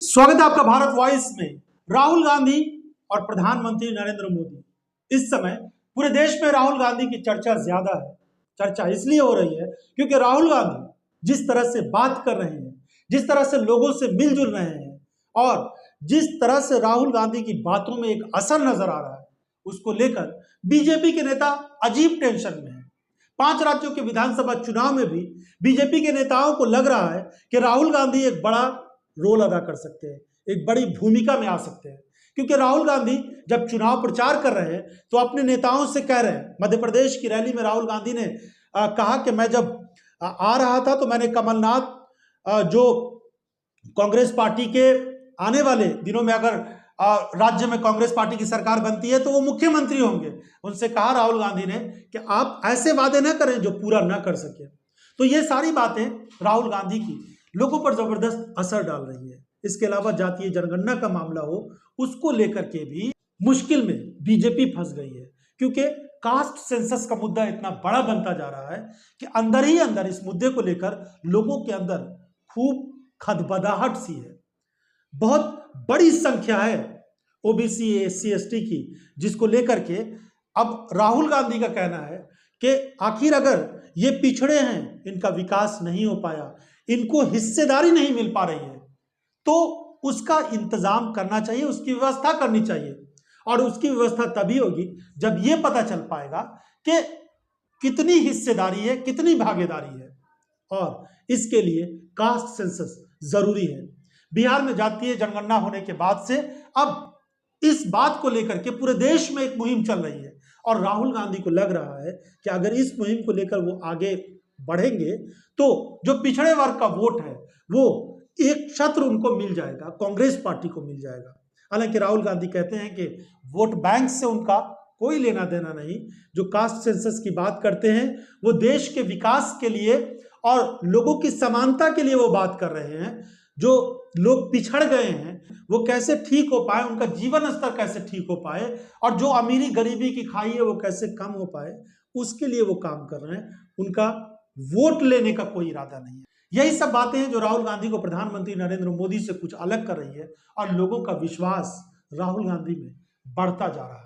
स्वागत है आपका भारत वॉइस में। राहुल गांधी और प्रधानमंत्री नरेंद्र मोदी, इस समय पूरे देश में राहुल गांधी की चर्चा ज्यादा है। चर्चा इसलिए हो रही है क्योंकि राहुल गांधी जिस तरह से बात कर रहे हैं, जिस तरह से लोगों से मिलजुल रहे हैं और जिस तरह से राहुल गांधी की बातों में एक असर नजर आ रहा है, उसको लेकर बीजेपी के नेता अजीब टेंशन में है। 5 राज्यों के विधानसभा चुनाव में भी बीजेपी के नेताओं को लग रहा है कि राहुल गांधी एक बड़ा रोल अदा कर सकते हैं, एक बड़ी भूमिका में आ सकते हैं। क्योंकि राहुल गांधी जब चुनाव प्रचार कर रहे हैं तो अपने नेताओं से कह रहे हैं। मध्य प्रदेश की रैली में राहुल गांधी ने कहा कि मैं जब आ रहा था तो मैंने कमलनाथ जो कांग्रेस पार्टी के आने वाले दिनों में अगर राज्य में कांग्रेस पार्टी की सरकार बनती है तो वो मुख्यमंत्री होंगे। उनसे कहा राहुल गांधी ने कि आप ऐसे वादे न करें जो पूरा न कर सके। तो ये सारी बातें राहुल गांधी की लोगों पर जबरदस्त असर डाल रही है। इसके अलावा जातीय जनगणना का मामला हो, उसको लेकर के भी मुश्किल में बीजेपी फंस गई है। क्योंकि कास्ट सेंसस का मुद्दा इतना बड़ा बनता जा रहा है कि अंदर ही अंदर इस मुद्दे को लेकर लोगों के अंदर खूब खदबदाहट सी है। बहुत बड़ी संख्या है ओबीसी एससी एसटी की, जिसको लेकर के अब राहुल गांधी का कहना है कि आखिर अगर ये पिछड़े हैं, इनका विकास नहीं हो पाया, इनको हिस्सेदारी नहीं मिल पा रही है, तो उसका इंतजाम करना चाहिए, उसकी व्यवस्था करनी चाहिए। और उसकी व्यवस्था तभी होगी जब ये पता चल पाएगा कि कितनी हिस्सेदारी है, कितनी भागीदारी है। और इसके लिए कास्ट सेंसस जरूरी है। बिहार में जातीय जनगणना होने के बाद से अब इस बात को लेकर के पूरे देश में एक मुहिम चल रही है और राहुल गांधी को लग रहा है कि अगर इस मुहिम को लेकर वो आगे बढ़ेंगे तो जो पिछड़े वर्ग का वोट है वो एक छत्र उनको मिल जाएगा, कांग्रेस पार्टी को मिल जाएगा। हालांकि राहुल गांधी कहते हैं कि वोट बैंक से उनका कोई लेना देना नहीं। जो कास्ट सेंसस की बात करते हैं वो देश के विकास के लिए और लोगों की समानता के लिए वो बात कर रहे हैं। जो लोग पिछड़ गए हैं वो कैसे ठीक हो पाए, उनका जीवन स्तर कैसे ठीक हो पाए और जो अमीरी गरीबी की खाई है वो कैसे कम हो पाए, उसके लिए वो काम कर रहे हैं। उनका वोट लेने का कोई इरादा नहीं है। यही सब बातें हैं जो राहुल गांधी को प्रधानमंत्री नरेंद्र मोदी से कुछ अलग कर रही है और लोगों का विश्वास राहुल गांधी में बढ़ता जा रहा है।